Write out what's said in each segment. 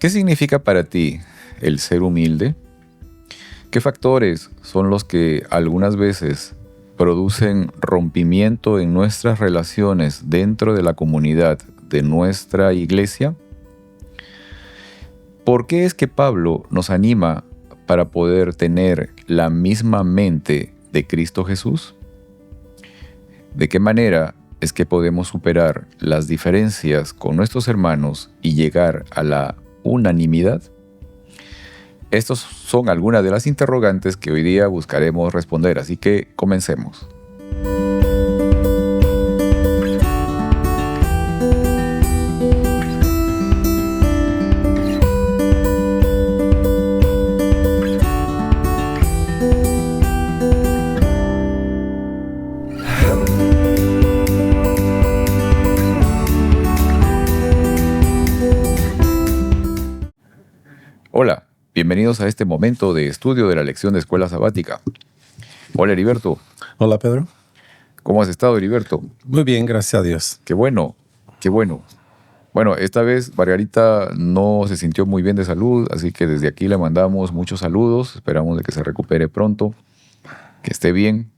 ¿Qué significa para ti el ser humilde? ¿Qué factores son los que algunas veces producen rompimiento en nuestras relaciones dentro de la comunidad de nuestra iglesia? ¿Por qué es que Pablo nos anima para poder tener la misma mente de Cristo Jesús? ¿De qué manera es que podemos superar las diferencias con nuestros hermanos y llegar a la unanimidad? Estas son algunas de las interrogantes que hoy día buscaremos responder, así que comencemos. Hola, bienvenidos a este momento de estudio de la lección de Escuela Sabática. Hola, Heriberto. Hola, Pedro. ¿Cómo has estado, Heriberto? Muy bien, gracias a Dios. Qué bueno, qué bueno. Bueno, esta vez Margarita no se sintió muy bien de salud, así que desde aquí le mandamos muchos saludos. Esperamos de que se recupere pronto, que esté bien.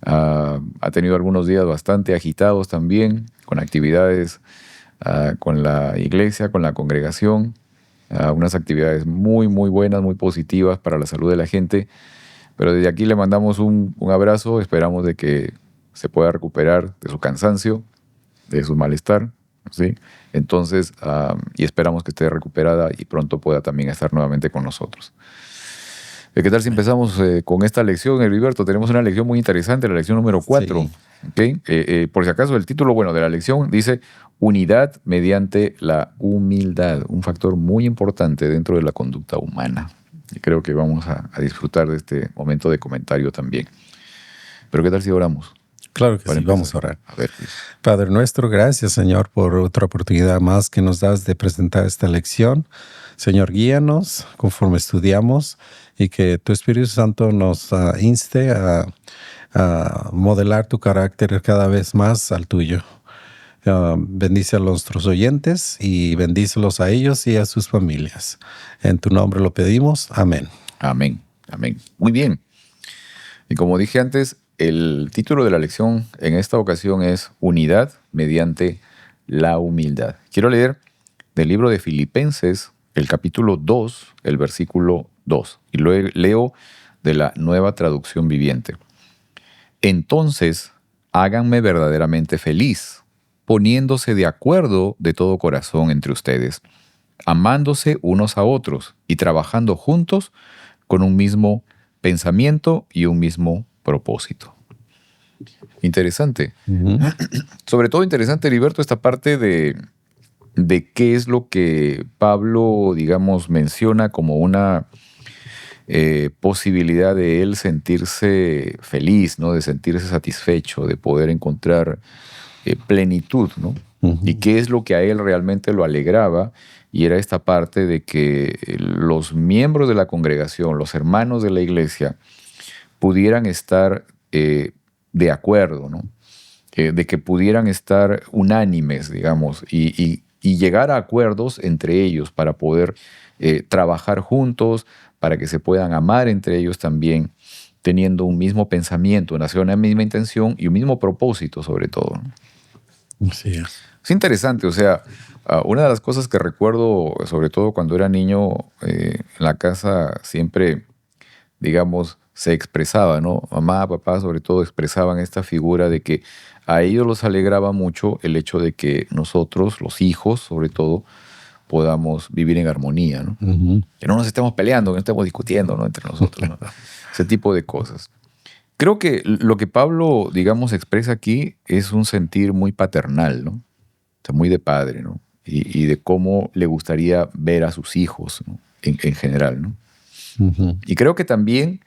Ha tenido algunos días bastante agitados también, con actividades con la iglesia, con la congregación. Unas actividades muy buenas, muy positivas para la salud de la gente. Pero desde aquí le mandamos un abrazo. Esperamos de que se pueda recuperar de su cansancio, de su malestar, ¿sí? Entonces, y esperamos que esté recuperada y pronto pueda también estar nuevamente con nosotros. ¿Qué tal si empezamos con esta lección, Heriberto? Tenemos una lección muy interesante, la lección número 4. Sí. ¿Okay? Por si acaso, el título de la lección dice unidad mediante la humildad, un factor muy importante dentro de la conducta humana. Y creo que vamos a disfrutar de este momento de comentario también. Pero ¿qué tal si oramos? Claro que sí, vamos a orar. A ver, pues. Padre nuestro, gracias, Señor, por otra oportunidad más que nos das de presentar esta lección. Señor, guíanos conforme estudiamos y que tu Espíritu Santo nos inste a modelar tu carácter cada vez más al tuyo. Bendice a nuestros oyentes y bendícelos a ellos y a sus familias. En tu nombre lo pedimos. Amén. Amén, amén. Muy bien. Y como dije antes, el título de la lección en esta ocasión es Unidad mediante la humildad. Quiero leer del libro de Filipenses, el capítulo 2, el versículo 2. Y lo leo de la Nueva Traducción Viviente. Entonces, háganme verdaderamente feliz, poniéndose de acuerdo de todo corazón entre ustedes, amándose unos a otros y trabajando juntos con un mismo pensamiento y un mismo propósito. Interesante. Uh-huh. Sobre todo interesante, Heriberto, esta parte de qué es lo que Pablo, digamos, menciona como una posibilidad de él sentirse feliz, ¿no? De sentirse satisfecho, de poder encontrar plenitud, ¿no? Uh-huh. Y qué es lo que a él realmente lo alegraba, y era esta parte de que los miembros de la congregación, los hermanos de la iglesia, pudieran estar de acuerdo, ¿no? De que pudieran estar unánimes, digamos, y llegar a acuerdos entre ellos para poder trabajar juntos, para que se puedan amar entre ellos también, teniendo un mismo pensamiento, una misma intención y un mismo propósito sobre todo, ¿no? Sí. Es interesante, o sea, una de las cosas que recuerdo, sobre todo cuando era niño, en la casa siempre, digamos, se expresaba, ¿no? Mamá, papá, sobre todo, expresaban esta figura de que a ellos los alegraba mucho el hecho de que nosotros, los hijos, sobre todo, podamos vivir en armonía, ¿no? Uh-huh. Que no nos estemos peleando, que no estemos discutiendo, ¿no? Entre nosotros, ¿no? Ese tipo de cosas. Creo que lo que Pablo, digamos, expresa aquí es un sentir muy paternal, ¿no? O sea, muy de padre, ¿no? Y de cómo le gustaría ver a sus hijos, ¿no? En general, ¿no? Uh-huh. Y creo que también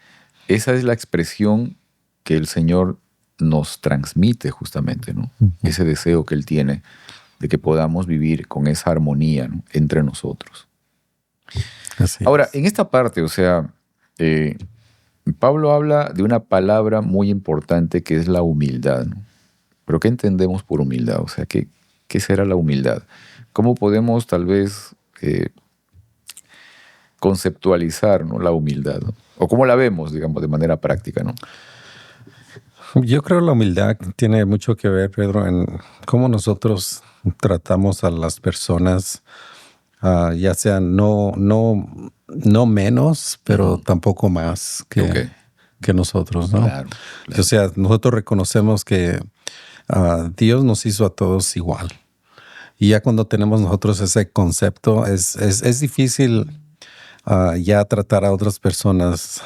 esa es la expresión que el Señor nos transmite justamente, ¿no? Uh-huh. Ese deseo que Él tiene de que podamos vivir con esa armonía, ¿no? Entre nosotros. Así Ahora, es. en esta parte, o sea, Pablo habla de una palabra muy importante que es la humildad, ¿no? Pero ¿qué entendemos por humildad? O sea, ¿qué será la humildad? ¿Cómo podemos tal vez conceptualizar, ¿no?, la humildad, ¿no? O cómo la vemos, digamos, de manera práctica, ¿no? Yo creo que la humildad tiene mucho que ver, Pedro, en cómo nosotros tratamos a las personas, ya sea no menos, pero tampoco más Ok, que nosotros, ¿no? claro, O claro. sea, nosotros reconocemos que Dios nos hizo a todos igual. Y ya cuando tenemos nosotros ese concepto, es difícil ya tratar a otras personas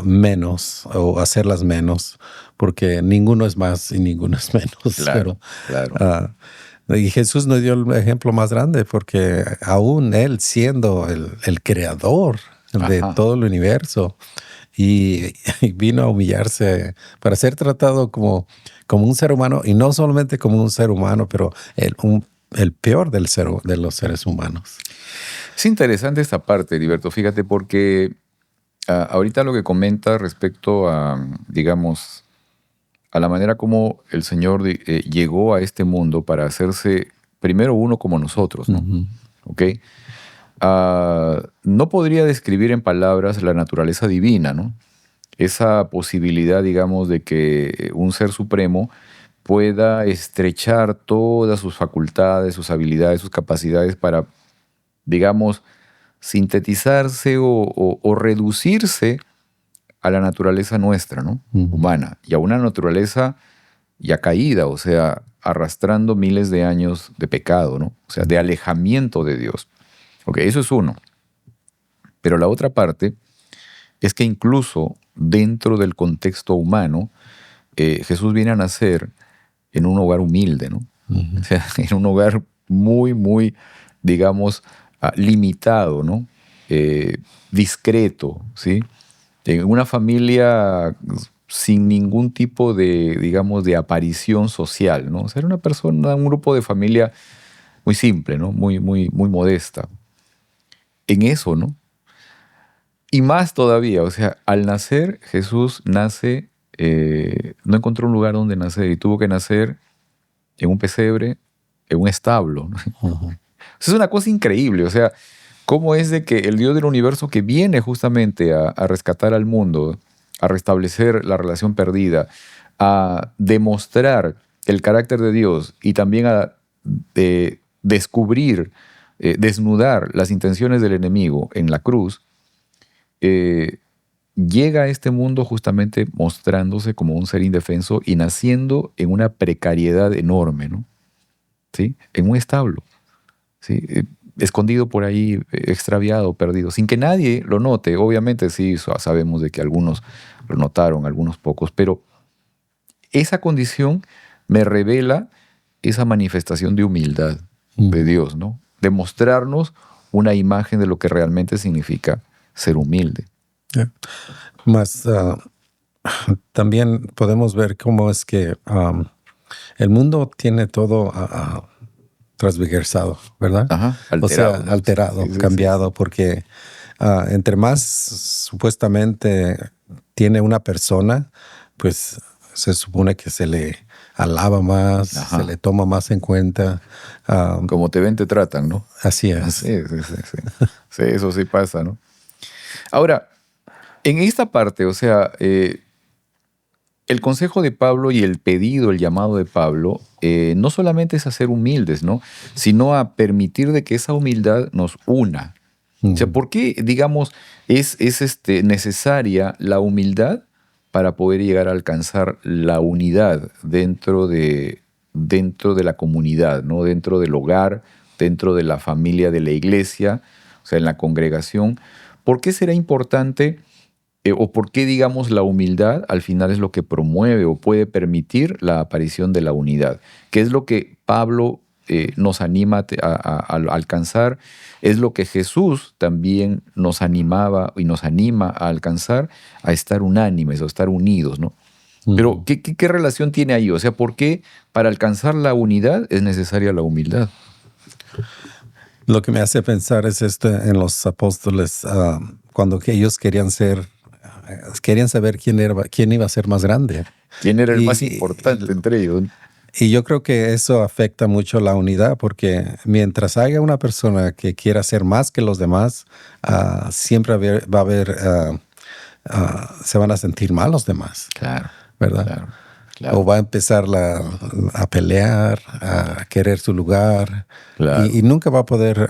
menos o hacerlas menos, porque ninguno es más y ninguno es menos. Claro, Pero claro. ah, y Jesús nos dio el ejemplo más grande, porque aún Él siendo el creador de Ajá. todo el universo y vino a humillarse para ser tratado como un ser humano, y no solamente como un ser humano, pero el peor de los seres humanos. Es interesante esta parte, Heriberto, fíjate, porque ahorita lo que comenta respecto a, digamos, a la manera como el Señor llegó a este mundo para hacerse primero uno como nosotros, ¿no? Ujú. ¿Ok? No podría describir en palabras la naturaleza divina, ¿no? Esa posibilidad, digamos, de que un ser supremo pueda estrechar todas sus facultades, sus habilidades, sus capacidades para, digamos, sintetizarse o reducirse a la naturaleza nuestra, ¿no? Ujú. Humana, y a una naturaleza ya caída, o sea, arrastrando miles de años de pecado, ¿no? O sea, de alejamiento de Dios. Ok, eso es uno. Pero la otra parte es que incluso dentro del contexto humano, Jesús viene a nacer en un hogar humilde, ¿no? O sea, en un hogar muy, muy, digamos, limitado, ¿no? Discreto, ¿sí? En una familia sin ningún tipo de, digamos, de aparición social, ¿no? O sea, era una persona, un grupo de familia muy simple, ¿no? Muy, muy, muy modesta. En eso, ¿no? Y más todavía, o sea, al nacer, Jesús nace, no encontró un lugar donde nacer y tuvo que nacer en un pesebre, en un establo, ¿no? Ujú. Es una cosa increíble, o sea, cómo es de que el Dios del universo que viene justamente a rescatar al mundo, a restablecer la relación perdida, a demostrar el carácter de Dios y también a descubrir, desnudar las intenciones del enemigo en la cruz, eh, llega a este mundo justamente mostrándose como un ser indefenso y naciendo en una precariedad enorme, ¿no? ¿Sí? En un establo, ¿sí? Escondido por ahí, extraviado, perdido, sin que nadie lo note. Obviamente sí, sabemos de que algunos lo notaron, algunos pocos, pero esa condición me revela esa manifestación de humildad de Ujú. Dios, ¿no? De mostrarnos una imagen de lo que realmente significa ser humilde. Yeah. Más también podemos ver cómo es que el mundo tiene todo transversado, ¿verdad? Ajá, O sea, alterado, ¿no? alterado, Sí, sí, sí, sí. cambiado, porque entre más supuestamente tiene una persona, pues se supone que se le alaba más, se le Ajá. toma más en cuenta. Ah, Como te ven, te tratan, ¿no? así Sí, es. sí, sí, sí. Sí, eso sí pasa, ¿no? Ahora, en esta parte, o sea, el consejo de Pablo y el pedido, el llamado de Pablo, no solamente es a ser humildes, ¿no? Sino a permitir de que esa humildad nos una. O sea, Ujú. ¿por qué, digamos, es necesaria la humildad para poder llegar a alcanzar la unidad dentro de la comunidad, ¿no? Dentro del hogar, dentro de la familia de la iglesia, o sea, en la congregación? ¿Por qué será importante o por qué, digamos, la humildad al final es lo que promueve o puede permitir la aparición de la unidad? ¿Qué es lo que Pablo nos anima a alcanzar? Es lo que Jesús también nos animaba y nos anima a alcanzar, a estar unánimes, a estar unidos, ¿no? Pero, Ujú. ¿qué relación tiene ahí? O sea, ¿por qué para alcanzar la unidad es necesaria la humildad? Lo que me hace pensar es esto en los apóstoles, cuando que ellos querían saber quién iba a ser más grande. ¿Quién era el más Y, importante entre ellos? Y yo creo que eso afecta mucho la unidad, porque mientras haya una persona que quiera ser más que los demás, siempre va a haber, se van a sentir mal los demás, Claro, ¿verdad? claro, O claro, va a empezar a pelear, a querer su lugar, claro, y nunca va a poder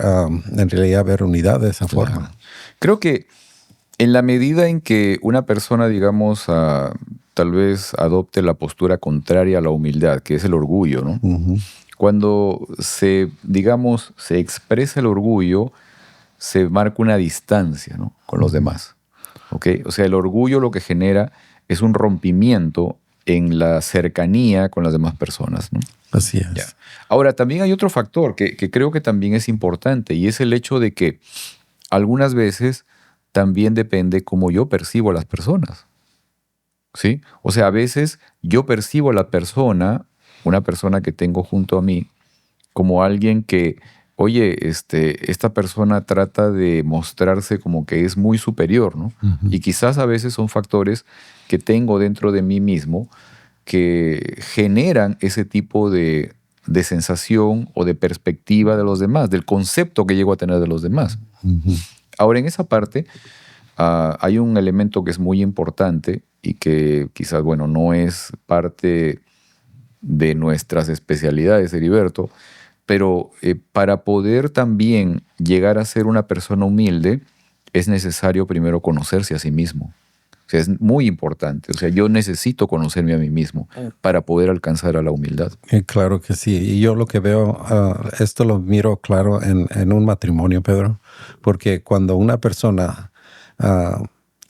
en realidad haber unidad de esa claro. forma. Creo que en la medida en que una persona, digamos, tal vez adopte la postura contraria a la humildad, que es el orgullo, ¿no? Ujú. Cuando digamos, se expresa el orgullo, se marca una distancia, ¿no?, con los demás. ¿Ok? O sea, el orgullo lo que genera es un rompimiento en la cercanía con las demás personas, ¿no? Así Ya. es. Ahora, también hay otro factor que creo que también es importante, y es el hecho de que algunas veces también depende cómo yo percibo a las personas, ¿sí? O sea, a veces yo percibo a la persona, una persona que tengo junto a mí, como alguien que, oye, esta persona trata de mostrarse como que es muy superior, ¿no? Ujú. Y quizás a veces son factores que tengo dentro de mí mismo que generan ese tipo de sensación o de perspectiva de los demás, del concepto que llego a tener de los demás. Ujú. Ahora, en esa parte, hay un elemento que es muy importante y que quizás, bueno, no es parte de nuestras especialidades, Heriberto, pero para poder también llegar a ser una persona humilde, es necesario primero conocerse a sí mismo. O sea, es muy importante. O sea, yo necesito conocerme a mí mismo para poder alcanzar a la humildad. Claro que sí. Y yo lo que veo, esto lo miro claro en un matrimonio, Pedro, porque cuando una persona ah,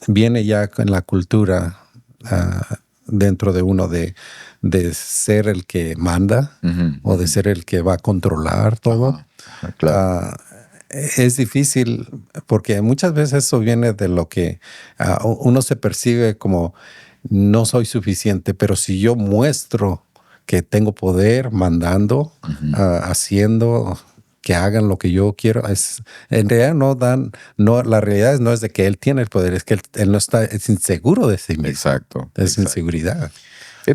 viene ya con la cultura dentro de uno de ser el que manda Ujú, o de ujú. ser el que va a controlar todo, Ajá, ajá, claro. ah, es difícil porque muchas veces eso viene de lo que uno se percibe como no soy suficiente, pero si yo muestro que tengo poder mandando, Ujú. haciendo que hagan lo que yo quiero, en realidad la realidad no es de que él tiene el poder, es que él no está, es inseguro de sí mismo, Exacto, es exacto. inseguridad.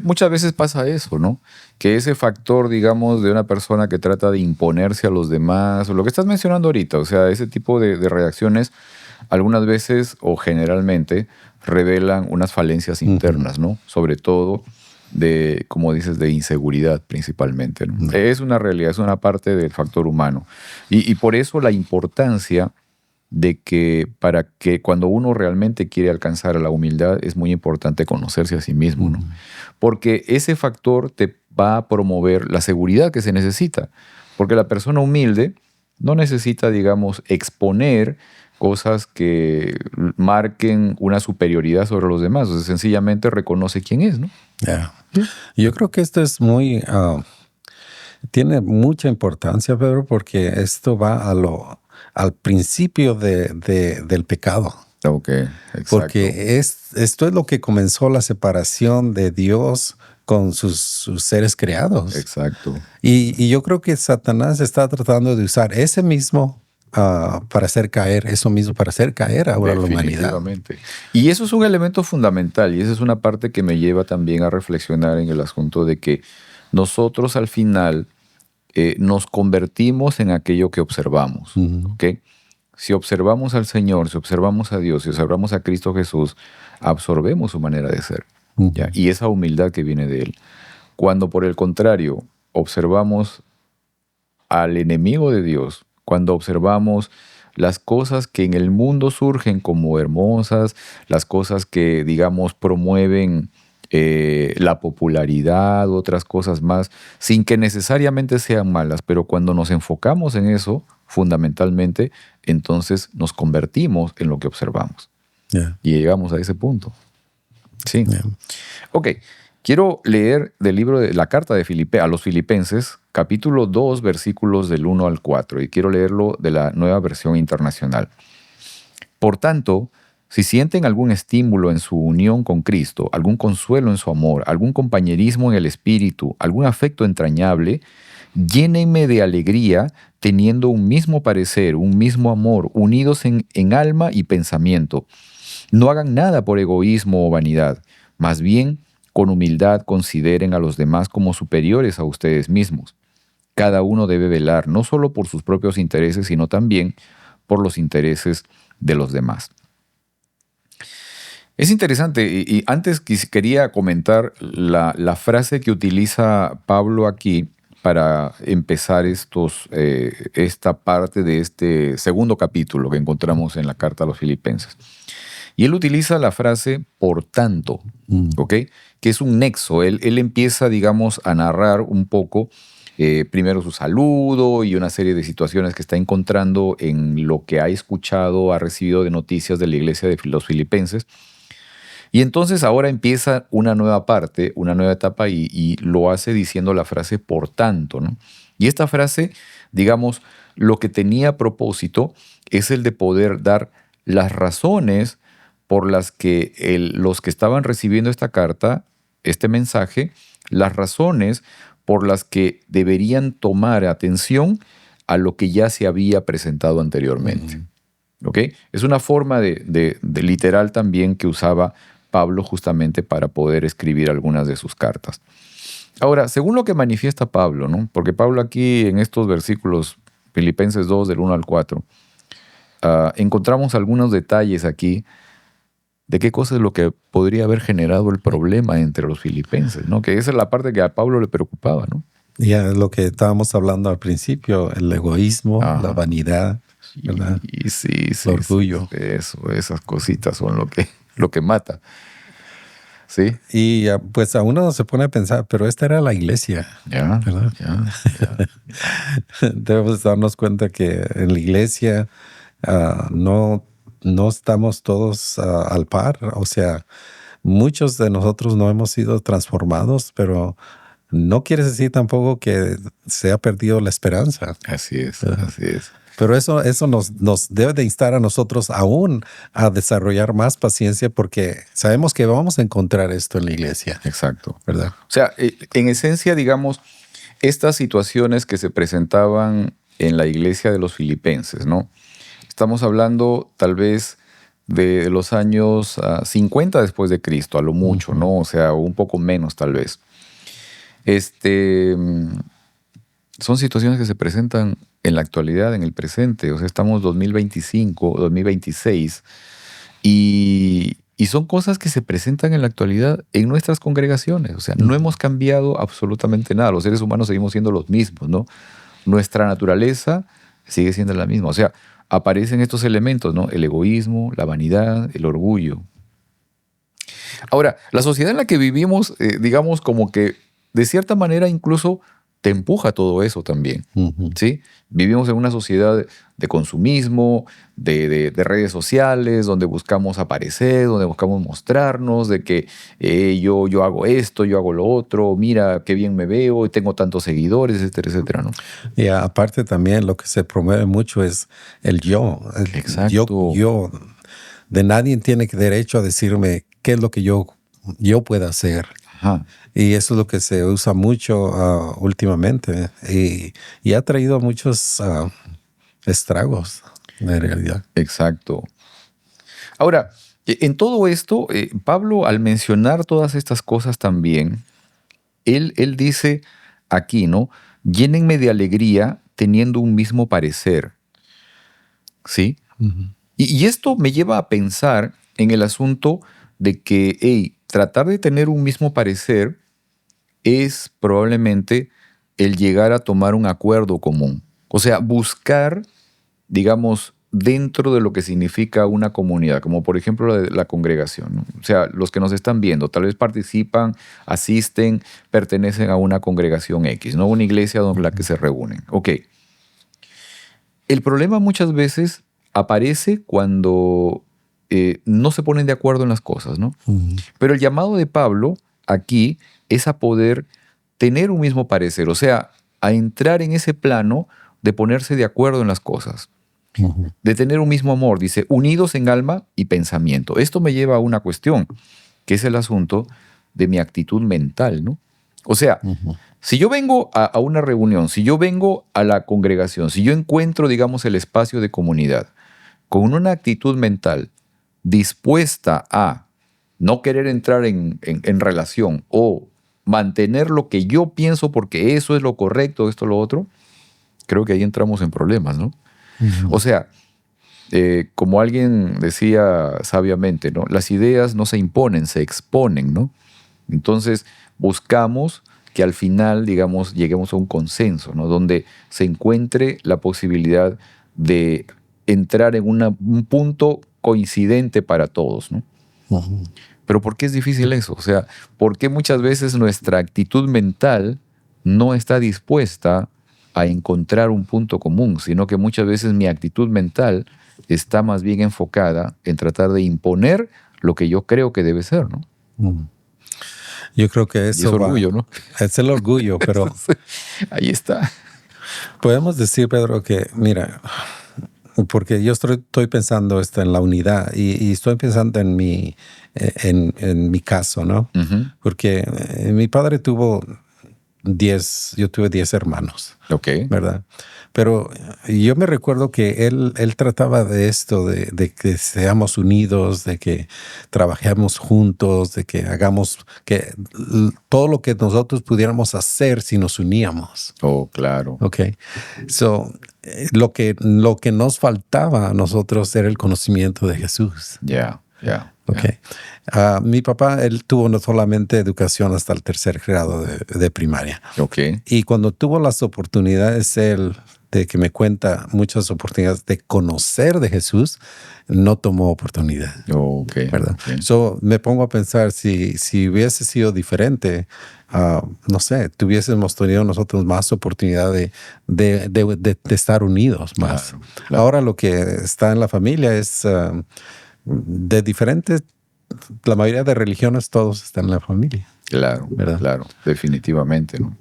Muchas veces pasa eso, ¿no? Que ese factor, digamos, de una persona que trata de imponerse a los demás, o lo que estás mencionando ahorita, o sea, ese tipo de reacciones, algunas veces o generalmente revelan unas falencias Ujú. internas, ¿no? Sobre todo de, como dices, de inseguridad principalmente, ¿no? No. Es una realidad, es una parte del factor humano. Y por eso la importancia de que para que cuando uno realmente quiere alcanzar a la humildad es muy importante conocerse a sí mismo, ¿no? Ujú. Porque ese factor te va a promover la seguridad que se necesita. Porque la persona humilde no necesita, digamos, exponer cosas que marquen una superioridad sobre los demás. O sea, sencillamente reconoce quién es, ¿no? Ya. Yo creo que esto es tiene mucha importancia, Pedro, porque esto va al principio del pecado. Ok, exacto, Porque esto es lo que comenzó la separación de Dios con sus seres creados. exacto. Y yo creo que Satanás está tratando de usar ese mismo para hacer caer, eso mismo para hacer caer ahora a la humanidad. Definitivamente. Y eso es un elemento fundamental y esa es una parte que me lleva también a reflexionar en el asunto de que nosotros al final nos convertimos en aquello que observamos, Ujú. ¿ok? Si observamos al Señor, si observamos a Dios, si observamos a Cristo Jesús, absorbemos su manera de ser, ¿ya? Ujú. Y esa humildad que viene de Él. Cuando por el contrario observamos al enemigo de Dios, cuando observamos las cosas que en el mundo surgen como hermosas, las cosas que, digamos, promueven la popularidad, otras cosas más, sin que necesariamente sean malas, pero cuando nos enfocamos en eso, fundamentalmente, entonces nos convertimos en lo que observamos. Ya, Y llegamos a ese punto. Sí. ya. Ok, quiero leer del libro de la carta a los Filipenses, capítulo 2, versículos del 1 al 4, y quiero leerlo de la Nueva Versión Internacional. Por tanto, si sienten algún estímulo en su unión con Cristo, algún consuelo en su amor, algún compañerismo en el Espíritu, algún afecto entrañable, llénenme de alegría teniendo un mismo parecer, un mismo amor, unidos en alma y pensamiento. No hagan nada por egoísmo o vanidad, más bien con humildad consideren a los demás como superiores a ustedes mismos. Cada uno debe velar no solo por sus propios intereses, sino también por los intereses de los demás. Es interesante, y antes quería comentar la frase que utiliza Pablo aquí para empezar esta parte de este segundo capítulo que encontramos en la carta a los Filipenses. Y él utiliza la frase por tanto, ¿ok? Que es un nexo. Él empieza, digamos, a narrar un poco primero su saludo y una serie de situaciones que está encontrando en lo que ha escuchado, ha recibido de noticias de la iglesia de los Filipenses. Y entonces ahora empieza una nueva parte, una nueva etapa y lo hace diciendo la frase por tanto, ¿no? Y esta frase, digamos, lo que tenía a propósito es el de poder dar las razones por las que los que estaban recibiendo esta carta, este mensaje, las razones por las que deberían tomar atención a lo que ya se había presentado anteriormente. ¿Ok? Es una forma de literal también que usaba Pablo justamente para poder escribir algunas de sus cartas. Ahora, según lo que manifiesta Pablo, ¿no? Porque Pablo aquí en estos versículos, Filipenses 2, del 1 al 4, encontramos algunos detalles aquí de qué cosa es lo que podría haber generado el problema entre los filipenses, ¿no? Que esa es la parte que a Pablo le preocupaba, ¿no? Ya lo que estábamos hablando al principio, el egoísmo, la vanidad, ¿verdad? Y sí, el orgullo. Esas cositas son lo que mata. ¿Sí? Y pues a uno se pone a pensar, pero esta era la iglesia, ¿verdad? Debemos darnos cuenta que en la iglesia no estamos todos al par. O sea, muchos de nosotros no hemos sido transformados, pero no quiere decir tampoco que se ha perdido la esperanza. Así es, ¿verdad? así es. Pero eso nos debe de instar a nosotros aún a desarrollar más paciencia porque sabemos que vamos a encontrar esto en la iglesia. Exacto. ¿Verdad? O sea, en esencia, digamos, estas situaciones que se presentaban en la iglesia de los filipenses, ¿no? Estamos hablando tal vez de los años 50 después de Cristo, a lo mucho, ¿no? O sea, un poco menos tal vez. Son situaciones que se presentan en la actualidad, en el presente. O sea, estamos 2025, 2026 y son cosas que se presentan en la actualidad en nuestras congregaciones. O sea, no hemos cambiado absolutamente nada. Los seres humanos seguimos siendo los mismos, ¿no? Nuestra naturaleza sigue siendo la misma. O sea, aparecen estos elementos, ¿no? El egoísmo, la vanidad, el orgullo. Ahora, la sociedad en la que vivimos, digamos como que de cierta manera incluso te empuja todo eso también, ¿sí? Vivimos en una sociedad de consumismo, de redes sociales, donde buscamos aparecer, donde buscamos mostrarnos, de que yo hago esto, yo hago lo otro, mira qué bien me veo, tengo tantos seguidores, etcétera, etcétera, ¿no? Y aparte también lo que se promueve mucho es el yo. Exacto. Yo. De nadie tiene derecho a decirme qué es lo que yo pueda hacer. Ajá. Y eso es lo que se usa mucho últimamente y ha traído muchos estragos en realidad. Exacto. Ahora, en todo esto, Pablo, al mencionar todas estas cosas también, él dice aquí, ¿no? Llénenme de alegría teniendo un mismo parecer. ¿Sí? Y esto me lleva a pensar en el asunto de que, tratar de tener un mismo parecer es probablemente el llegar a tomar un acuerdo común. O sea, buscar, digamos, dentro de lo que significa una comunidad, como por ejemplo la congregación, ¿no? O sea, los que nos están viendo, tal vez participan, asisten, pertenecen a una congregación X, ¿no? Una iglesia donde la que se reúnen. Ok. El problema muchas veces aparece cuando no se ponen de acuerdo en las cosas, ¿no? Pero el llamado de Pablo aquí es a poder tener un mismo parecer, o sea, a entrar en ese plano de ponerse de acuerdo en las cosas, de tener un mismo amor, dice, unidos en alma y pensamiento. Esto me lleva a una cuestión, que es el asunto de mi actitud mental, ¿no? O sea, si yo vengo a una reunión, si yo vengo a la congregación, si yo encuentro, digamos, el espacio de comunidad con una actitud mental dispuesta a no querer entrar en relación o mantener lo que yo pienso porque eso es lo correcto, esto, lo otro, creo que ahí entramos en problemas, ¿no? O sea, como alguien decía sabiamente, ¿no? Las ideas no se imponen, se exponen, ¿no? Entonces, buscamos que al final, digamos, lleguemos a un consenso, ¿no? Donde se encuentre la posibilidad de entrar en un punto coincidente para todos, ¿no? Ujú. Pero ¿por qué es difícil eso? O sea, ¿por qué muchas veces nuestra actitud mental no está dispuesta a encontrar un punto común, sino que muchas veces mi actitud mental está más bien enfocada en tratar de imponer lo que yo creo que debe ser, ¿no? Ujú. Yo creo que Y es eso orgullo, ¿no? es el orgullo, pero Ahí está. podemos decir, Pedro, que mira, porque yo estoy pensando en la unidad y estoy pensando en mi caso, ¿no? Ujú. Porque mi padre tuvo 10, yo tuve 10 hermanos, Ok. ¿verdad? Pero yo me recuerdo que él trataba de esto, de que seamos unidos, de que trabajemos juntos, de que hagamos todo lo que nosotros pudiéramos hacer si nos uníamos. Oh, claro. Ok. So, lo que nos faltaba a nosotros era el conocimiento de Jesús. Ya, ya, Ok. ya. Mi papá, él tuvo no solamente educación hasta el tercer grado de primaria. Ok. Y cuando tuvo las oportunidades, él, de que me cuenta muchas oportunidades de conocer de Jesús, no tomó oportunidad. Ok, ¿Verdad? ok. So, me pongo a pensar si hubiese sido diferente, no sé, tuviésemos tenido nosotros más oportunidad de estar unidos más. Claro, claro. Ahora lo que está en la familia es de diferentes, la mayoría de religiones todos están en la familia, Claro, ¿verdad? claro, definitivamente, ¿no?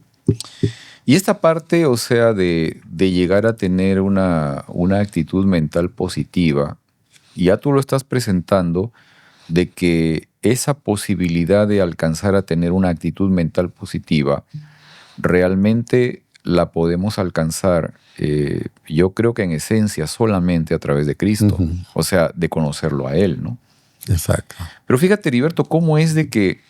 Y esta parte, o sea, de llegar a tener una actitud mental positiva, ya tú lo estás presentando, de que esa posibilidad de alcanzar a tener una actitud mental positiva, realmente la podemos alcanzar, yo creo que en esencia solamente a través de Cristo, Ujú. o sea, de conocerlo a Él, ¿no? Exacto. Pero fíjate, Heriberto, cómo es de que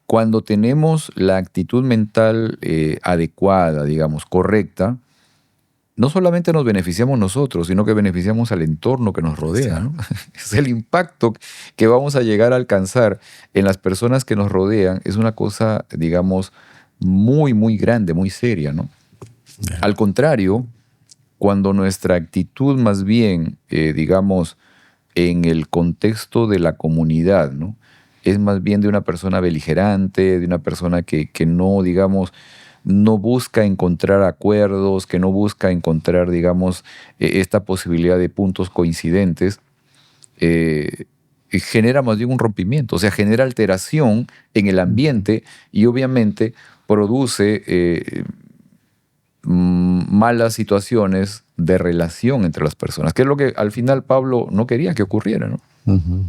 cuando tenemos la actitud mental adecuada, digamos, correcta, no solamente nos beneficiamos nosotros, sino que beneficiamos al entorno que nos rodea, ¿no? Es el impacto que vamos a llegar a alcanzar en las personas que nos rodean, es una cosa, digamos, muy, muy grande, muy seria, ¿no? Yeah. Al contrario, cuando nuestra actitud más bien, digamos, en el contexto de la comunidad, ¿no? Es más bien de una persona beligerante, de una persona que no, digamos, no busca encontrar acuerdos, que no busca encontrar, digamos, esta posibilidad de puntos coincidentes, eh, genera más bien un rompimiento, o sea, genera alteración en el ambiente y obviamente produce malas situaciones de relación entre las personas, que es lo que al final Pablo no quería que ocurriera, ¿no? Ujú.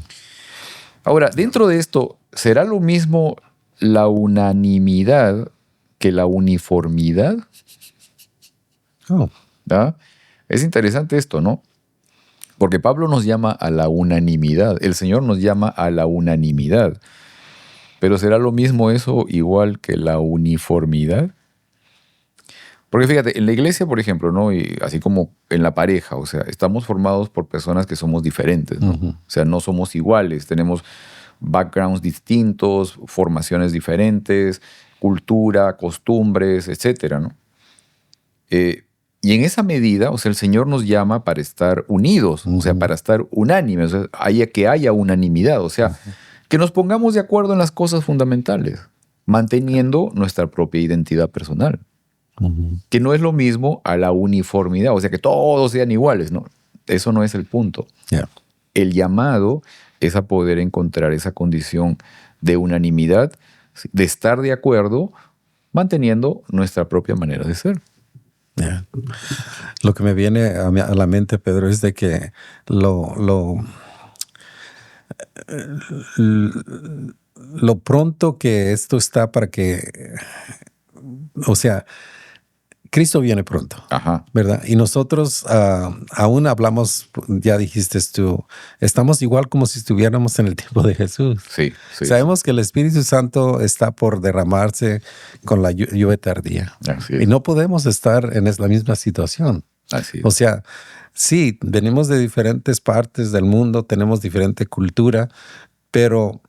Ahora, dentro de esto, ¿será lo mismo la unanimidad que la uniformidad? Oh, ¿Ah? Es interesante esto, ¿no? Porque Pablo nos llama a la unanimidad, el Señor nos llama a la unanimidad, pero ¿será lo mismo eso igual que la uniformidad? Porque fíjate, en la iglesia, por ejemplo, ¿no? Y así como en la pareja, o sea, estamos formados por personas que somos diferentes, ¿no? ujú. O sea, no somos iguales, tenemos backgrounds distintos, formaciones diferentes, cultura, costumbres, etcétera, ¿no? Y en esa medida, o sea, el Señor nos llama para estar unidos, o sea, Ujú. para estar unánimes, o sea, que haya unanimidad, o sea, que nos pongamos de acuerdo en las cosas fundamentales, manteniendo nuestra propia identidad personal, Ujú. que no es lo mismo a la uniformidad, o sea, que todos sean iguales, ¿no? Eso no es el punto. Yeah. El llamado es a poder encontrar esa condición de unanimidad, de estar de acuerdo, manteniendo nuestra propia manera de ser. Yeah. Lo que me viene a la mente, Pedro, es de que lo pronto que esto está para que, o sea, Cristo viene pronto, Ajá. ¿verdad? Y nosotros aún hablamos, ya dijiste tú, estamos igual como si estuviéramos en el tiempo de Jesús. Sí, sí. Sabemos que el Espíritu Santo está por derramarse con la lluvia tardía. Así Y es. no podemos estar en la misma situación. Así O es. sea, sí, venimos de diferentes partes del mundo, tenemos diferente cultura, pero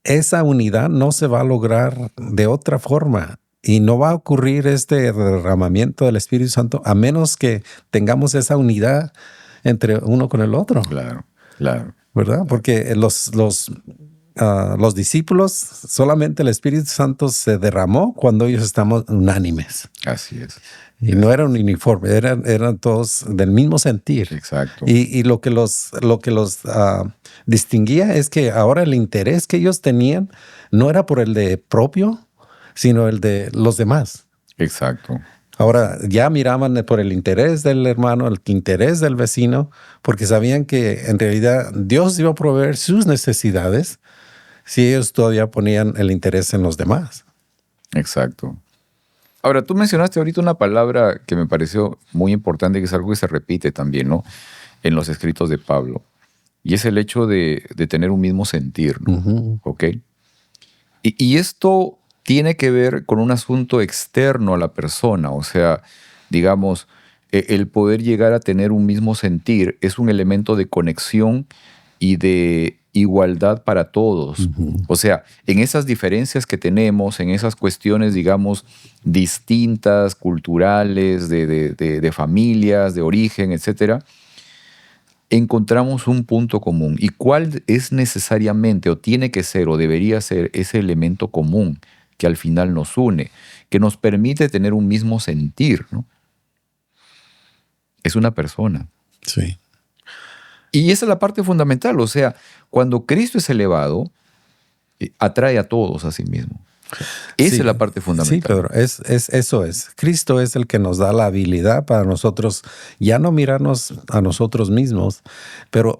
esa unidad no se va a lograr de otra forma y no va a ocurrir este derramamiento del Espíritu Santo a menos que tengamos esa unidad entre uno con el otro, Claro, claro. ¿verdad? Porque los discípulos, solamente el Espíritu Santo se derramó cuando ellos estaban unánimes. Así es. Y no era un uniforme, eran todos del mismo sentir. Exacto. Y lo que los distinguía es que ahora el interés que ellos tenían no era por el de propio, sino el de los demás. Exacto. Ahora ya miraban por el interés del hermano, el interés del vecino, porque sabían que en realidad Dios iba a proveer sus necesidades si ellos todavía ponían el interés en los demás. Exacto. Ahora, tú mencionaste ahorita una palabra que me pareció muy importante, que es algo que se repite también, ¿no? En los escritos de Pablo. Y es el hecho de tener un mismo sentir, ¿no? Ujú. ¿Ok? Y esto tiene que ver con un asunto externo a la persona. O sea, digamos, el poder llegar a tener un mismo sentir es un elemento de conexión y de igualdad para todos. Ujú. O sea, en esas diferencias que tenemos, en esas cuestiones, digamos, distintas, culturales, de familias, de origen, etcétera, encontramos un punto común. ¿Y cuál es necesariamente, o tiene que ser, o debería ser ese elemento común que al final nos une, que nos permite tener un mismo sentir, ¿no? Es una persona. Sí. Y esa es la parte fundamental. O sea, cuando Cristo es elevado, atrae a todos a sí mismo. Esa es la parte fundamental. Sí, Pedro, eso es. Cristo es el que nos da la habilidad para nosotros ya no mirarnos a nosotros mismos, pero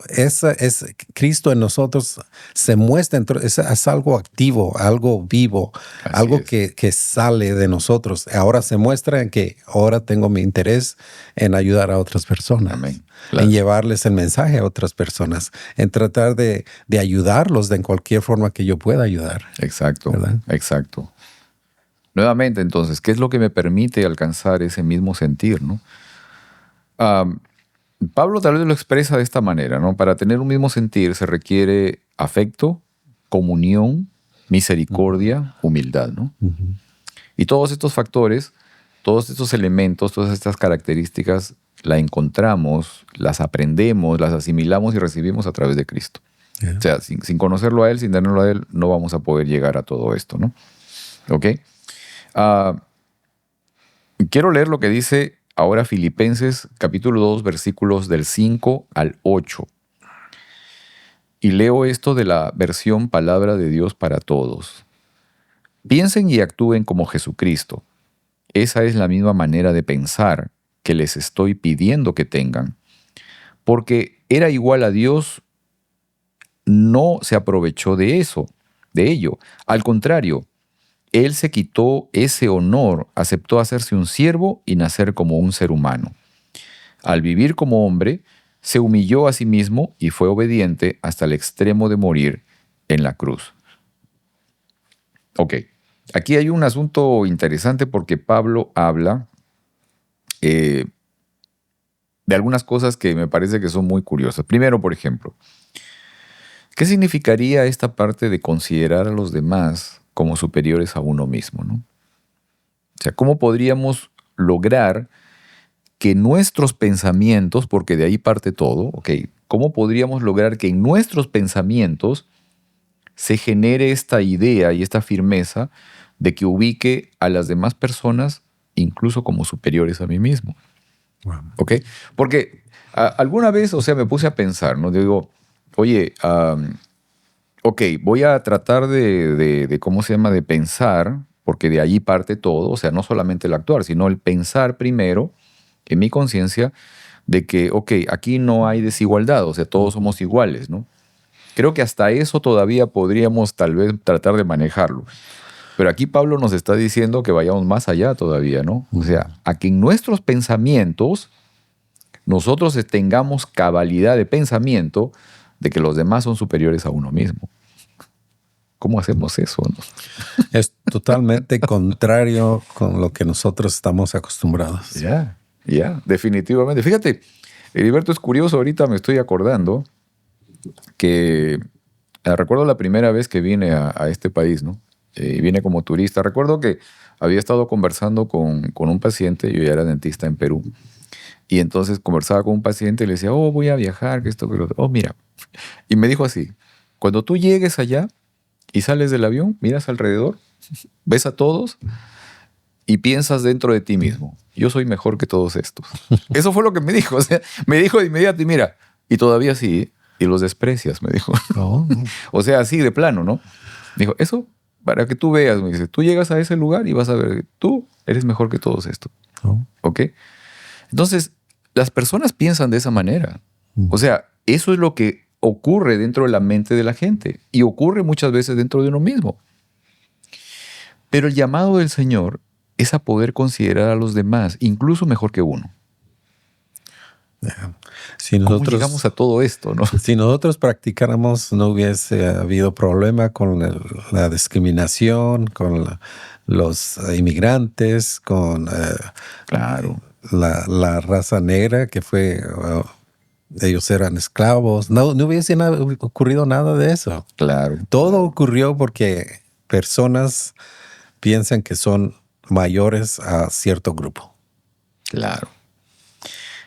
Cristo en nosotros se muestra, es algo activo, algo vivo, Así algo es. que sale de nosotros. Ahora se muestra en que ahora tengo mi interés en ayudar a otras personas. Amén. Claro. En llevarles el mensaje a otras personas, en tratar de ayudarlos de en cualquier forma que yo pueda ayudar. Exacto, ¿Verdad? exacto. Nuevamente, entonces, ¿qué es lo que me permite alcanzar ese mismo sentir, no? Pablo tal vez lo expresa de esta manera, ¿no? Para tener un mismo sentir se requiere afecto, comunión, misericordia, humildad, ¿no? Ujú. Y todos estos factores, todos estos elementos, todas estas características, la encontramos, las aprendemos, las asimilamos y recibimos a través de Cristo. Yeah. O sea, sin conocerlo a Él, sin tenerlo a Él, no vamos a poder llegar a todo esto, ¿no? ¿Ok? Quiero leer lo que dice ahora Filipenses capítulo 2, versículos del 5 al 8. Y leo esto de la versión Palabra de Dios para Todos. Piensen y actúen como Jesucristo. Esa es la misma manera de pensar que les estoy pidiendo que tengan. Porque era igual a Dios, no se aprovechó de ello. Al contrario, Él se quitó ese honor, aceptó hacerse un siervo y nacer como un ser humano. Al vivir como hombre, se humilló a sí mismo y fue obediente hasta el extremo de morir en la cruz. Ok, aquí hay un asunto interesante porque Pablo habla de algunas cosas que me parece que son muy curiosas. Primero, por ejemplo, ¿qué significaría esta parte de considerar a los demás como superiores a uno mismo, ¿no? O sea, ¿cómo podríamos lograr que nuestros pensamientos, porque de ahí parte todo, ¿ok? ¿Cómo podríamos lograr que en nuestros pensamientos se genere esta idea y esta firmeza de que ubique a las demás personas incluso como superiores a mí mismo? Wow. ¿Ok? Porque alguna vez, o sea, me puse a pensar, ¿no? Digo, oye, ok, voy a tratar de ¿cómo se llama?, de pensar, porque de allí parte todo, o sea, no solamente el actuar, sino el pensar primero en mi conciencia de que, ok, aquí no hay desigualdad, o sea, todos somos iguales, ¿no? Creo que hasta eso todavía podríamos tal vez tratar de manejarlo. Pero aquí Pablo nos está diciendo que vayamos más allá todavía, ¿no? O sea, a que en nuestros pensamientos nosotros tengamos cabalidad de pensamiento de que los demás son superiores a uno mismo. ¿Cómo hacemos eso, no? Es totalmente contrario con lo que nosotros estamos acostumbrados. Definitivamente. Fíjate, Heriberto, es curioso, ahorita me estoy acordando que recuerdo la primera vez que vine a este país, ¿no? Vine como turista. Recuerdo que había estado conversando con un paciente, yo ya era dentista en Perú, y entonces conversaba con un paciente y le decía, voy a viajar, que esto, que lo otro. Mira. Y me dijo así, cuando tú llegues allá y sales del avión, miras alrededor, ves a todos y piensas dentro de ti mismo, yo soy mejor que todos estos. Eso fue lo que me dijo. O sea, me dijo de inmediato, y mira, y todavía sí, y los desprecias, me dijo. Oh. O sea, así de plano, ¿no? Dijo, eso para que tú veas, me dice, tú llegas a ese lugar y vas a ver, tú eres mejor que todos estos. Oh. ¿Ok? Entonces, las personas piensan de esa manera. O sea, eso es lo que ocurre dentro de la mente de la gente y ocurre muchas veces dentro de uno mismo. Pero el llamado del Señor es a poder considerar a los demás incluso mejor que uno. Si ¿Cómo nosotros, llegamos a todo esto, no? si nosotros practicáramos, no hubiese habido problema con la discriminación, con los inmigrantes, con Claro. la raza negra que fue, ellos eran esclavos. No hubiese ocurrido nada de eso. Claro. Todo ocurrió porque personas piensan que son mayores a cierto grupo. Claro.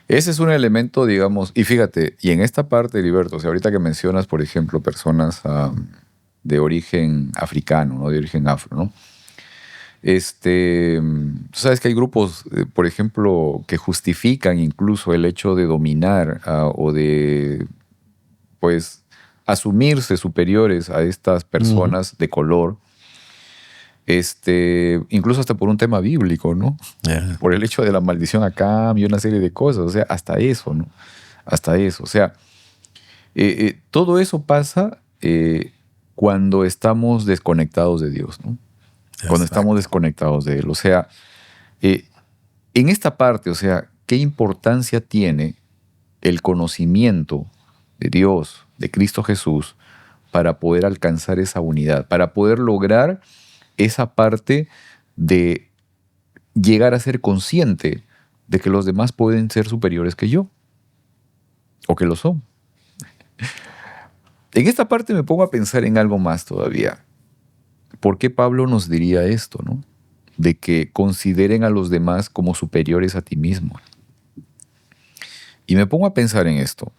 Ese es un elemento, digamos, y fíjate, y en esta parte, Heriberto, o sea, ahorita que mencionas, por ejemplo, personas de origen africano, ¿no? De origen afro, ¿no? Tú sabes que hay grupos, por ejemplo, que justifican incluso el hecho de dominar o de, pues, asumirse superiores a estas personas de color, incluso hasta por un tema bíblico, ¿no? Yeah. Por el hecho de la maldición a Cam y una serie de cosas, o sea, hasta eso, ¿no? Hasta eso, o sea, todo eso pasa cuando estamos desconectados de Dios, ¿no? Cuando estamos desconectados de Él. O sea, en esta parte, o sea, ¿qué importancia tiene el conocimiento de Dios, de Cristo Jesús, para poder alcanzar esa unidad, para poder lograr esa parte de llegar a ser consciente de que los demás pueden ser superiores que yo, o que lo son? En esta parte me pongo a pensar en algo más todavía. ¿Por qué Pablo nos diría esto, no? De que consideren a los demás como superiores a ti mismo. Y me pongo a pensar en esto.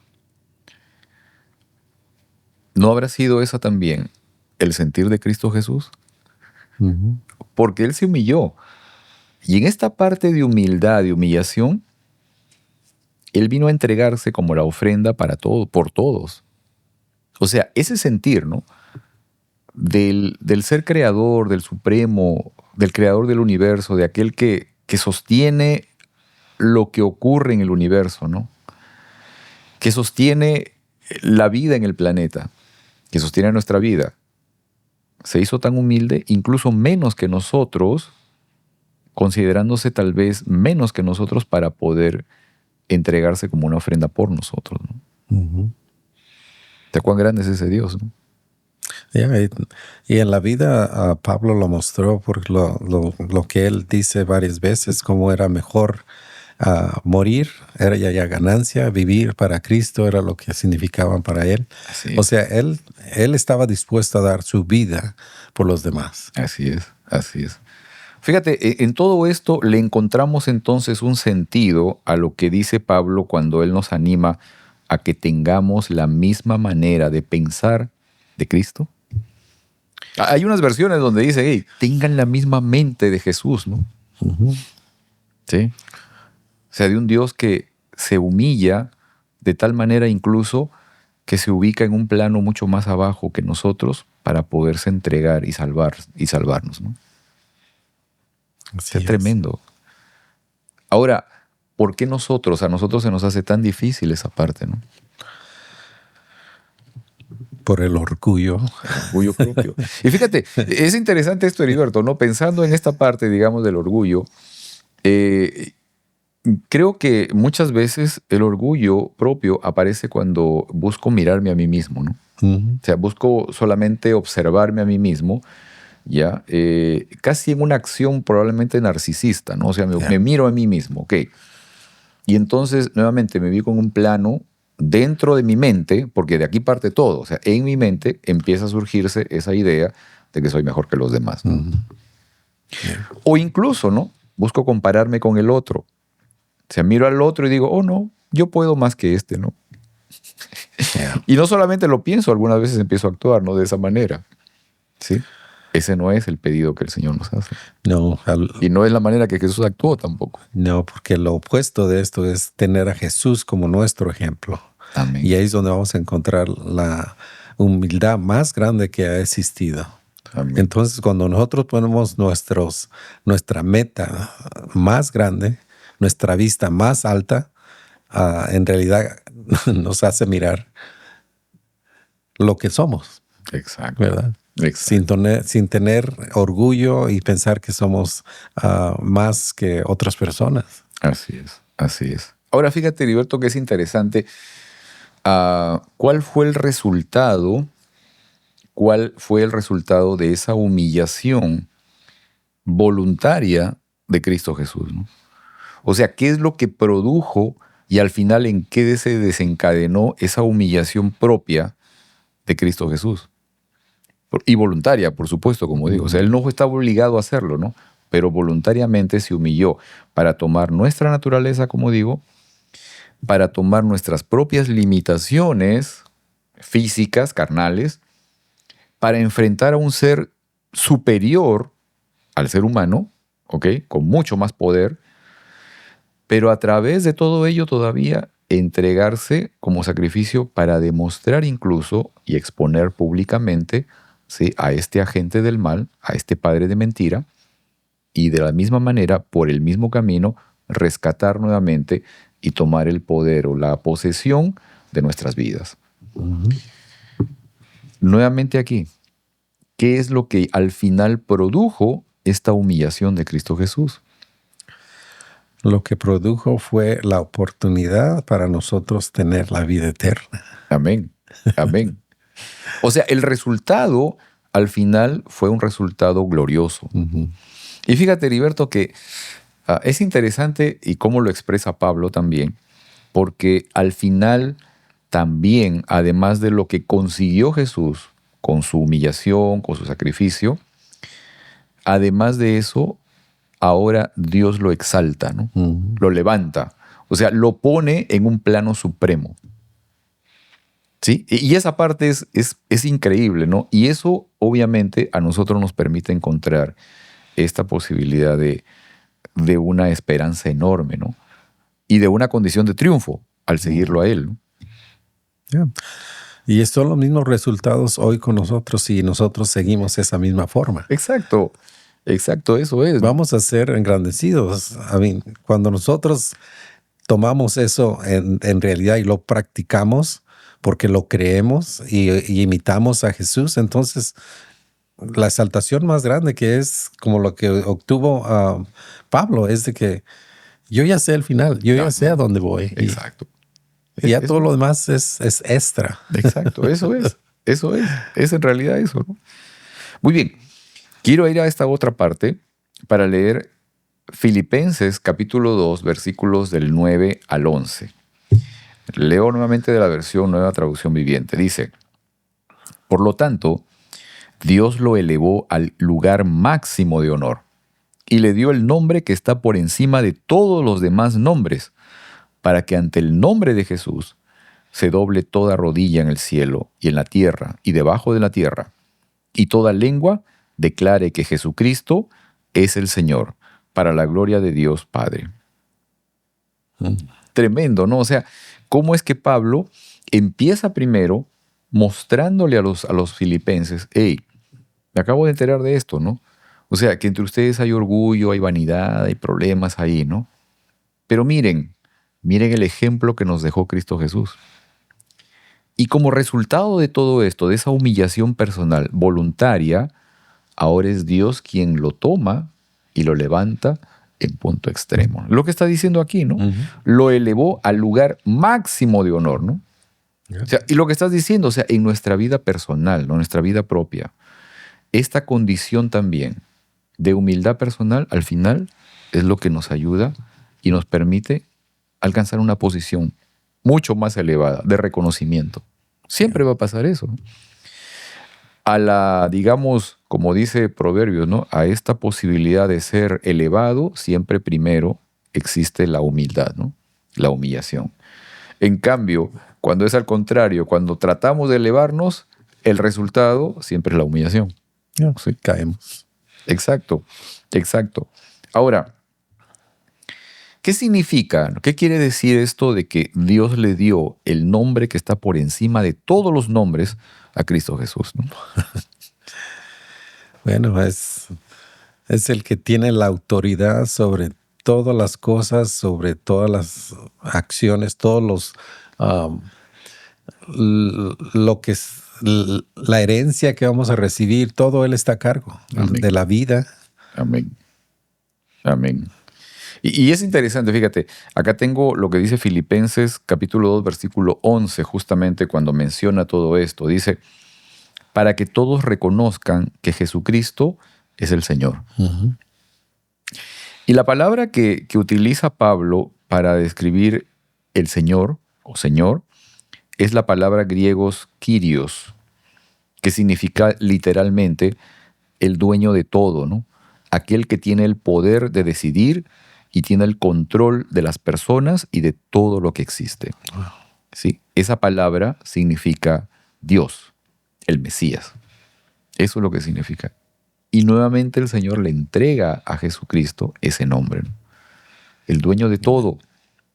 ¿No habrá sido esa también el sentir de Cristo Jesús? Uh-huh. Porque Él se humilló. Y en esta parte de humildad, de humillación, Él vino a entregarse como la ofrenda para todo, por todos. O sea, ese sentir, ¿no? Del ser creador, del supremo, del creador del universo, de aquel que sostiene lo que ocurre en el universo, ¿no? Que sostiene la vida en el planeta, que sostiene nuestra vida. Se hizo tan humilde, incluso menos que nosotros, considerándose tal vez menos que nosotros para poder entregarse como una ofrenda por nosotros, ¿no? Uh-huh. ¿De cuán grande es ese Dios, no? Yeah, y en la vida Pablo lo mostró por lo que él dice varias veces, cómo era mejor morir, era ya ganancia, vivir para Cristo era lo que significaban para él. Así es. O sea, él estaba dispuesto a dar su vida por los demás. Así es, así es. Fíjate, en todo esto le encontramos entonces un sentido a lo que dice Pablo cuando él nos anima a que tengamos la misma manera de pensar de Cristo. Hay unas versiones donde dice, hey, tengan la misma mente de Jesús, ¿no? Uh-huh. Sí. O sea, de un Dios que se humilla de tal manera incluso que se ubica en un plano mucho más abajo que nosotros para poderse entregar y salvarnos, ¿no? Así Es tremendo. Ahora, ¿por qué a nosotros se nos hace tan difícil esa parte, no? Por el orgullo. Orgullo propio. Y fíjate, es interesante esto, Heriberto, ¿no? Pensando en esta parte, digamos, del orgullo, eh, creo que muchas veces el orgullo propio aparece cuando busco mirarme a mí mismo, ¿no? Ujú. O sea, busco solamente observarme a mí mismo, ¿ya? Casi en una acción probablemente narcisista, ¿no? O sea, me Ya. miro a mí mismo, ¿ok? Y entonces, nuevamente, me vi con un plano dentro de mi mente, porque de aquí parte todo. O sea, en mi mente empieza a surgirse esa idea de que soy mejor que los demás, ¿no? Ujú. Ya. O incluso, ¿no? Busco compararme con el otro. O sea, miro al otro y digo, oh, no, yo puedo más que este, ¿no? Ya. Y no solamente lo pienso, algunas veces empiezo a actuar, ¿no? De esa manera, ¿sí? Ese no es el pedido que el Señor nos hace. No, Y no es la manera que Jesús actuó tampoco. no, porque lo opuesto de esto es tener a Jesús como nuestro ejemplo. Amén. Y ahí es donde vamos a encontrar la humildad más grande que ha existido. Amén. Entonces, cuando nosotros ponemos nuestra meta más grande, nuestra vista más alta, en realidad nos hace mirar lo que somos, Exacto. ¿verdad? Exacto. Sin tener orgullo y pensar que somos más que otras personas. Así es, así es. Ahora fíjate, Heriberto, que es interesante. ¿Cuál fue el resultado? ¿Cuál fue el resultado de esa humillación voluntaria de Cristo Jesús, ¿no? O sea, ¿qué es lo que produjo y al final en qué se desencadenó esa humillación propia de Cristo Jesús? Y voluntaria, por supuesto, como digo. O sea, él no estaba obligado a hacerlo, ¿no? Pero voluntariamente se humilló para tomar nuestra naturaleza, como digo, para tomar nuestras propias limitaciones físicas, carnales, para enfrentar a un ser superior al ser humano, ¿ok? Con mucho más poder, pero a través de todo ello todavía entregarse como sacrificio para demostrar incluso y exponer públicamente, ¿sí?, a este agente del mal, a este padre de mentira, y de la misma manera, por el mismo camino, rescatar nuevamente y tomar el poder o la posesión de nuestras vidas. Ujú. Nuevamente aquí, ¿qué es lo que al final produjo esta humillación de Cristo Jesús? Lo que produjo fue la oportunidad para nosotros tener la vida eterna. Amén, amén. O sea, el resultado al final fue un resultado glorioso. Ujú. Y fíjate, Heriberto, que es interesante y cómo lo expresa Pablo también, porque al final también, además de lo que consiguió Jesús con su humillación, con su sacrificio, además de eso, ahora Dios lo exalta, ¿no? Ujú. Lo levanta. O sea, lo pone en un plano supremo. ¿Sí? Y esa parte es increíble, ¿no? Y eso obviamente a nosotros nos permite encontrar esta posibilidad de una esperanza enorme, ¿no? Y de una condición de triunfo al seguirlo a Él, ¿no? Ya. Y son los mismos resultados hoy con nosotros si nosotros seguimos esa misma forma. Exacto, exacto, eso es, ¿no? Vamos a ser engrandecidos. Cuando nosotros tomamos eso en realidad y lo practicamos porque lo creemos y imitamos a Jesús, entonces la exaltación más grande que es como lo que obtuvo Pablo es de que yo ya sé el final, yo ya sé a dónde voy Exacto. y ya todo Eso lo es. demás es extra. Exacto, eso es en realidad eso, ¿no? Muy bien, quiero ir a esta otra parte para leer Filipenses capítulo 2, versículos del 9 al 11. Leo nuevamente de la versión Nueva Traducción Viviente. Dice, por lo tanto, Dios lo elevó al lugar máximo de honor y le dio el nombre que está por encima de todos los demás nombres, para que ante el nombre de Jesús se doble toda rodilla en el cielo y en la tierra y debajo de la tierra, y toda lengua declare que Jesucristo es el Señor, para la gloria de Dios Padre. Tremendo, ¿no? O sea, ¿cómo es que Pablo empieza primero mostrándole a los filipenses, hey, me acabo de enterar de esto, ¿no? O sea, que entre ustedes hay orgullo, hay vanidad, hay problemas ahí, ¿no? Pero miren el ejemplo que nos dejó Cristo Jesús. Y como resultado de todo esto, de esa humillación personal voluntaria, ahora es Dios quien lo toma y lo levanta en punto extremo. Lo que está diciendo aquí, ¿no? Ujú. Lo elevó al lugar máximo de honor, ¿no? Yeah. O sea, y lo que estás diciendo, o sea, en nuestra vida personal, ¿no? Nuestra vida propia, esta condición también de humildad personal, al final, es lo que nos ayuda y nos permite alcanzar una posición mucho más elevada de reconocimiento. Siempre va a pasar eso, ¿no? A la, digamos, como dice Proverbios, ¿no? A esta posibilidad de ser elevado, siempre primero existe la humildad, ¿no? La humillación. En cambio, cuando es al contrario, cuando tratamos de elevarnos, el resultado siempre es la humillación. Yeah. Sí, caemos. Exacto, exacto. Ahora, ¿qué significa? ¿Qué quiere decir esto de que Dios le dio el nombre que está por encima de todos los nombres a Cristo Jesús, ¿no? Bueno, es el que tiene la autoridad sobre todas las cosas, sobre todas las acciones, todos los lo que es la herencia que vamos a recibir, todo Él está a cargo Amén. de la vida. Amén. Amén. Y es interesante, fíjate, acá tengo lo que dice Filipenses capítulo 2, versículo 11, justamente cuando menciona todo esto. Dice, para que todos reconozcan que Jesucristo es el Señor. Uh-huh. Y la palabra que utiliza Pablo para describir el Señor o Señor es la palabra griegos Kyrios, que significa literalmente el dueño de todo, ¿no? Aquel que tiene el poder de decidir y tiene el control de las personas y de todo lo que existe. ¿Sí? Esa palabra significa Dios, el Mesías. Eso es lo que significa. Y nuevamente el Señor le entrega a Jesucristo ese nombre, ¿no? El dueño de todo,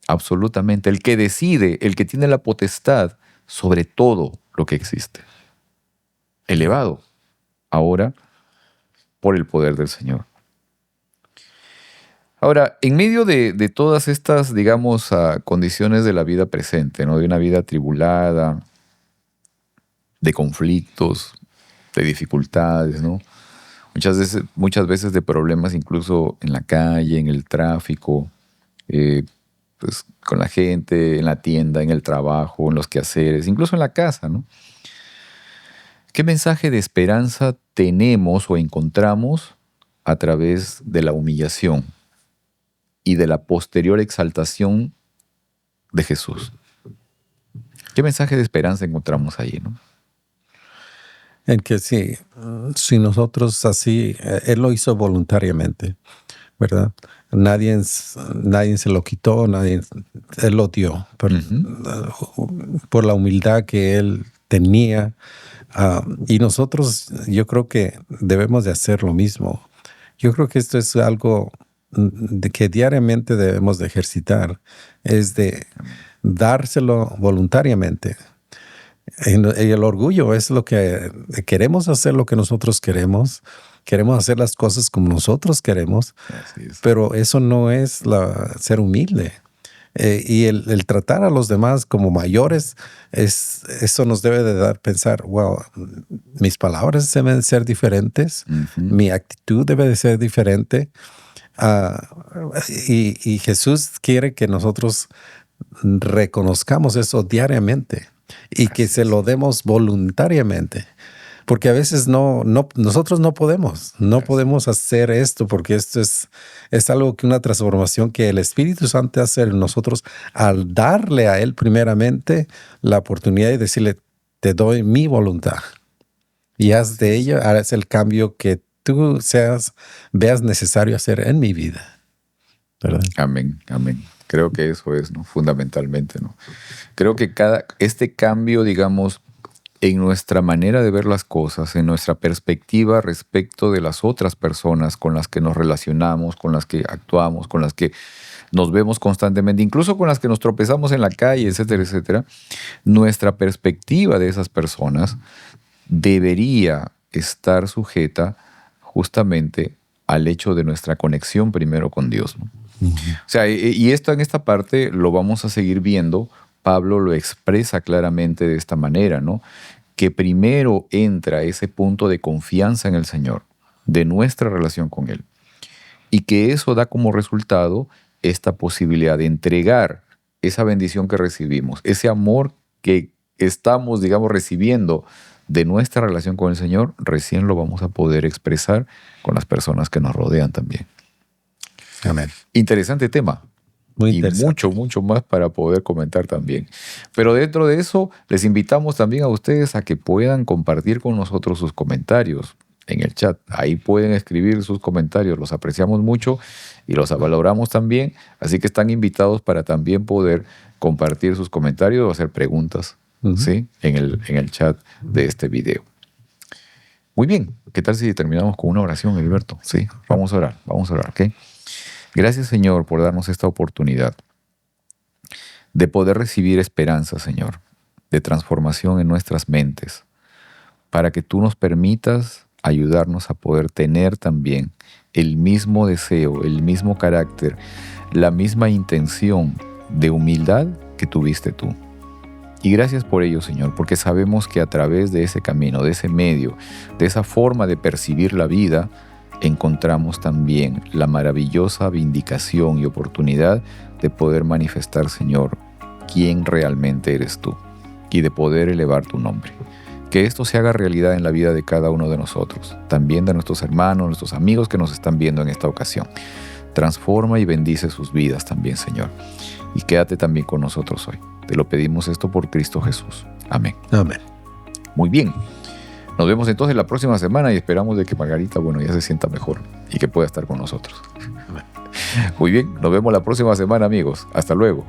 absolutamente. El que decide, el que tiene la potestad sobre todo lo que existe. Elevado ahora por el poder del Señor. Ahora, en medio de todas estas, digamos, condiciones de la vida presente, ¿no? De una vida atribulada, de conflictos, de dificultades, ¿no? Muchas veces de problemas incluso en la calle, en el tráfico, pues, con la gente, en la tienda, en el trabajo, en los quehaceres, incluso en la casa, ¿no? ¿Qué mensaje de esperanza tenemos o encontramos a través de la humillación y de la posterior exaltación de Jesús? ¿Qué mensaje de esperanza encontramos allí, no? En que sí, si nosotros así, Él lo hizo voluntariamente, ¿verdad? Nadie se lo quitó, Él lo dio por la humildad que Él tenía. Y nosotros, yo creo que debemos de hacer lo mismo. Yo creo que esto es algo de que diariamente debemos de ejercitar, es de dárselo voluntariamente. Y el orgullo es lo que queremos hacer, lo que nosotros queremos hacer las cosas como nosotros queremos, pero eso no es ser humilde. Y el tratar a los demás como mayores, eso nos debe de dar pensar, wow, mis palabras deben ser diferentes, mi actitud debe de ser diferente. Y Jesús quiere que nosotros reconozcamos eso diariamente y que se lo demos voluntariamente. Porque a veces nosotros no podemos hacer esto, porque esto es algo que una transformación que el Espíritu Santo hace en nosotros al darle a Él primeramente la oportunidad de decirle, te doy mi voluntad y haz de ello, harás el cambio que tú veas necesario hacer en mi vida. ¿Verdad? Amén, amén. Creo que eso es, ¿no? Fundamentalmente, ¿no? Creo que este cambio, digamos, en nuestra manera de ver las cosas, en nuestra perspectiva respecto de las otras personas con las que nos relacionamos, con las que actuamos, con las que nos vemos constantemente, incluso con las que nos tropezamos en la calle, etcétera, etcétera, nuestra perspectiva de esas personas debería estar sujeta justamente al hecho de nuestra conexión primero con Dios, ¿no? O sea, y esto en esta parte lo vamos a seguir viendo Pablo lo expresa claramente de esta manera, ¿no? Que primero entra ese punto de confianza en el Señor, de nuestra relación con Él, y que eso da como resultado esta posibilidad de entregar esa bendición que recibimos, ese amor que estamos, digamos, recibiendo de nuestra relación con el Señor, recién lo vamos a poder expresar con las personas que nos rodean también. Amén. Interesante tema. Muy Y interesante. mucho más para poder comentar también. Pero dentro de eso, les invitamos también a ustedes a que puedan compartir con nosotros sus comentarios en el chat. Ahí pueden escribir sus comentarios. Los apreciamos mucho y los valoramos también. Así que están invitados para también poder compartir sus comentarios o hacer preguntas, ¿sí? en el chat de este video. Muy bien. ¿Qué tal si terminamos con una oración, Heriberto? Sí, vamos a orar, ¿ok? Gracias, Señor, por darnos esta oportunidad de poder recibir esperanza, Señor, de transformación en nuestras mentes, para que tú nos permitas ayudarnos a poder tener también el mismo deseo, el mismo carácter, la misma intención de humildad que tuviste tú. Y gracias por ello, Señor, porque sabemos que a través de ese camino, de ese medio, de esa forma de percibir la vida, encontramos también la maravillosa vindicación y oportunidad de poder manifestar, Señor, quién realmente eres tú y de poder elevar tu nombre. Que esto se haga realidad en la vida de cada uno de nosotros, también de nuestros hermanos, nuestros amigos que nos están viendo en esta ocasión. Transforma y bendice sus vidas también, Señor. Y quédate también con nosotros hoy. Te lo pedimos esto por Cristo Jesús. Amén. Amén. Muy bien. Nos vemos entonces la próxima semana y esperamos de que Margarita, ya se sienta mejor y que pueda estar con nosotros. Muy bien, nos vemos la próxima semana, amigos. Hasta luego.